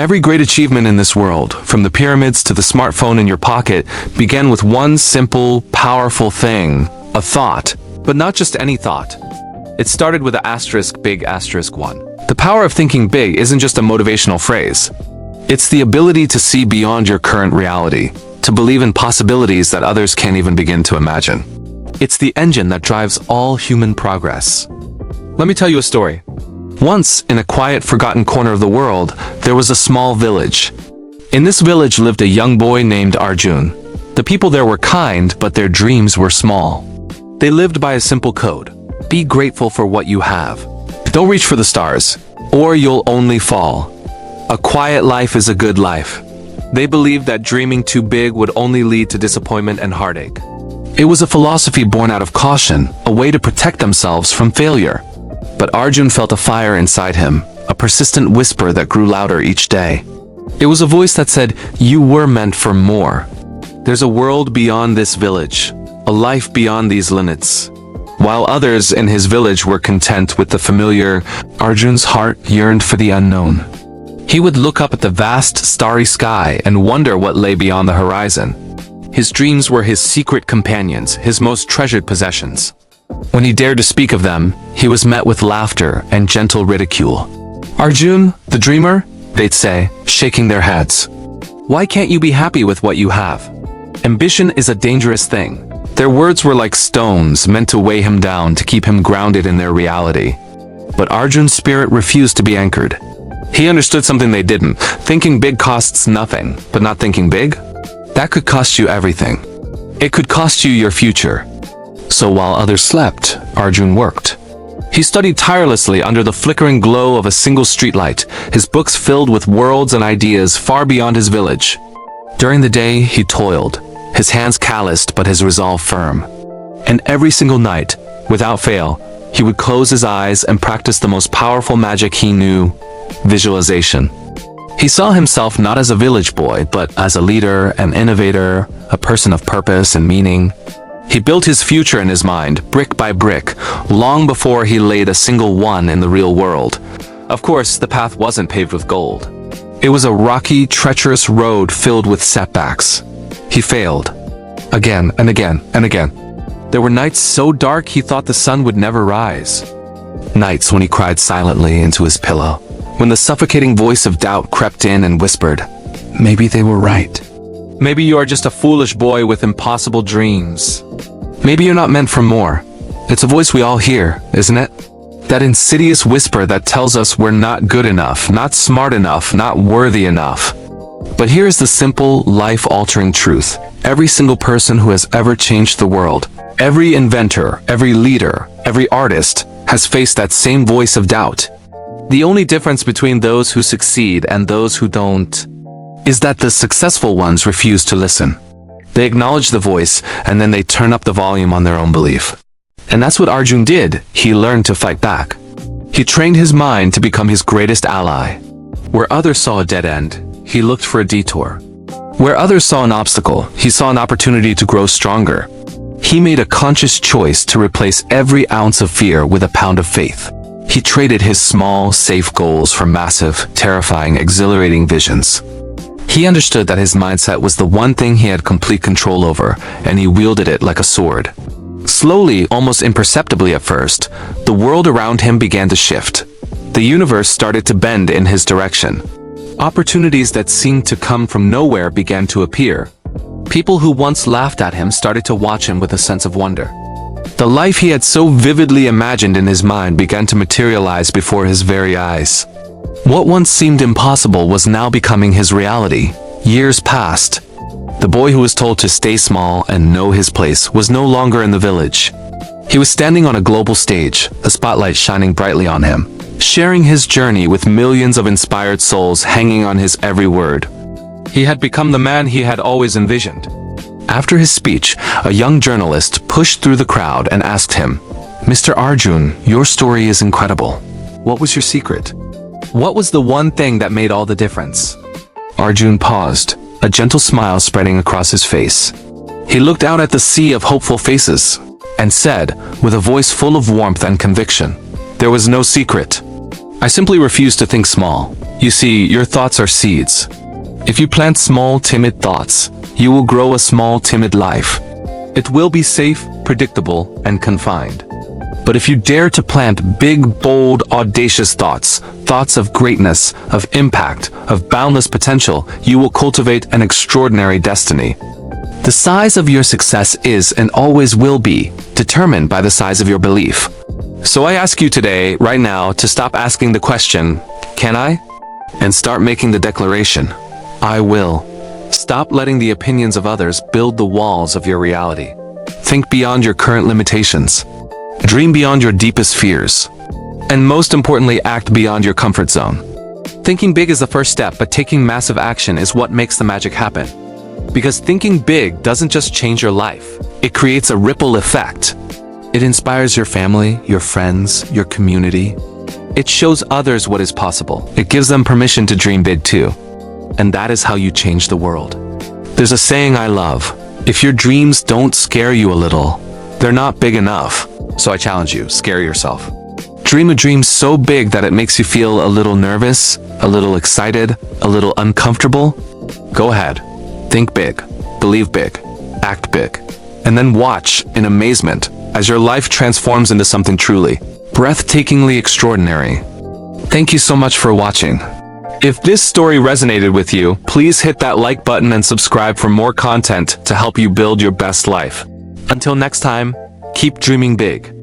Every great achievement in this world, from the pyramids to the smartphone in your pocket, began with one simple, powerful thing, a thought. But not just any thought. It started with an big asterisk one. The power of thinking big isn't just a motivational phrase. It's the ability to see beyond your current reality, to believe in possibilities that others can't even begin to imagine. It's the engine that drives all human progress. Let me tell you a story. Once, in a quiet, forgotten corner of the world, there was a small village. In this village lived a young boy named Arjun. The people there were kind, but their dreams were small. They lived by a simple code. Be grateful for what you have. Don't reach for the stars, or you'll only fall. A quiet life is a good life. They believed that dreaming too big would only lead to disappointment and heartache. It was a philosophy born out of caution, a way to protect themselves from failure. But Arjun felt a fire inside him, a persistent whisper that grew louder each day. It was a voice that said, "You were meant for more. There's a world beyond this village, a life beyond these limits." While others in his village were content with the familiar, Arjun's heart yearned for the unknown. He would look up at the vast, starry sky and wonder what lay beyond the horizon. His dreams were his secret companions, his most treasured possessions. When he dared to speak of them, he was met with laughter and gentle ridicule. "Arjun, the dreamer?" they'd say, shaking their heads. "Why can't you be happy with what you have? Ambition is a dangerous thing." Their words were like stones meant to weigh him down, to keep him grounded in their reality. But Arjun's spirit refused to be anchored. He understood something they didn't. Thinking big costs nothing, but not thinking big? That could cost you everything. It could cost you your future. So while others slept, Arjun worked. He studied tirelessly under the flickering glow of a single streetlight, his books filled with worlds and ideas far beyond his village. During the day, he toiled, his hands calloused but his resolve firm. And every single night, without fail, he would close his eyes and practice the most powerful magic he knew, visualization. He saw himself not as a village boy, but as a leader, an innovator, a person of purpose and meaning. He built his future in his mind, brick by brick, long before he laid a single one in the real world. Of course, the path wasn't paved with gold. It was a rocky, treacherous road filled with setbacks. He failed. Again and again and again. There were nights so dark he thought the sun would never rise. Nights when he cried silently into his pillow, when the suffocating voice of doubt crept in and whispered, "Maybe they were right. Maybe you are just a foolish boy with impossible dreams. Maybe you're not meant for more." It's a voice we all hear, isn't it? That insidious whisper that tells us we're not good enough, not smart enough, not worthy enough. But here's the simple, life-altering truth. Every single person who has ever changed the world, every inventor, every leader, every artist, has faced that same voice of doubt. The only difference between those who succeed and those who don't is that the successful ones refuse to listen. They acknowledge the voice, and then they turn up the volume on their own belief. And that's what Arjun did. He learned to fight back. He trained his mind to become his greatest ally. Where others saw a dead end, he looked for a detour. Where others saw an obstacle, he saw an opportunity to grow stronger. He made a conscious choice to replace every ounce of fear with a pound of faith. He traded his small, safe goals for massive, terrifying, exhilarating visions. He understood that his mindset was the one thing he had complete control over, and he wielded it like a sword. Slowly, almost imperceptibly at first, the world around him began to shift. The universe started to bend in his direction. Opportunities that seemed to come from nowhere began to appear. People who once laughed at him started to watch him with a sense of wonder. The life he had so vividly imagined in his mind began to materialize before his very eyes. What once seemed impossible was now becoming his reality. Years passed. The boy who was told to stay small and know his place was no longer in the village. He was standing on a global stage, a spotlight shining brightly on him, sharing his journey with millions of inspired souls hanging on his every word. He had become the man he had always envisioned. After his speech, a young journalist pushed through the crowd and asked him, "Mr. Arjun, your story is incredible. What was your secret? What was the one thing that made all the difference?" Arjun paused, a gentle smile spreading across his face. He looked out at the sea of hopeful faces and said, with a voice full of warmth and conviction, "There was no secret. I simply refuse to think small. You see, your thoughts are seeds. If you plant small, timid thoughts, you will grow a small, timid life. It will be safe, predictable, and confined. But if you dare to plant big, bold, audacious thoughts, thoughts of greatness, of impact, of boundless potential, you will cultivate an extraordinary destiny. The size of your success is and always will be determined by the size of your belief. So I ask you today, right now, to stop asking the question, "Can I?" and start making the declaration, "I will." Stop letting the opinions of others build the walls of your reality. Think beyond your current limitations. Dream beyond your deepest fears. And most importantly, act beyond your comfort zone. Thinking big is the first step, but taking massive action is what makes the magic happen. Because thinking big doesn't just change your life, it creates a ripple effect. It inspires your family, your friends, your community. It shows others what is possible. It gives them permission to dream big too. And that is how you change the world. There's a saying I love: if your dreams don't scare you a little, they're not big enough. So I challenge you, scare yourself. Dream a dream so big that it makes you feel a little nervous, a little excited, a little uncomfortable. Go ahead. Think big, believe big, act big, and then watch in amazement as your life transforms into something truly, breathtakingly extraordinary. Thank you so much for watching. If this story resonated with you, please hit that like button and subscribe for more content to help you build your best life. Until next time, keep dreaming big.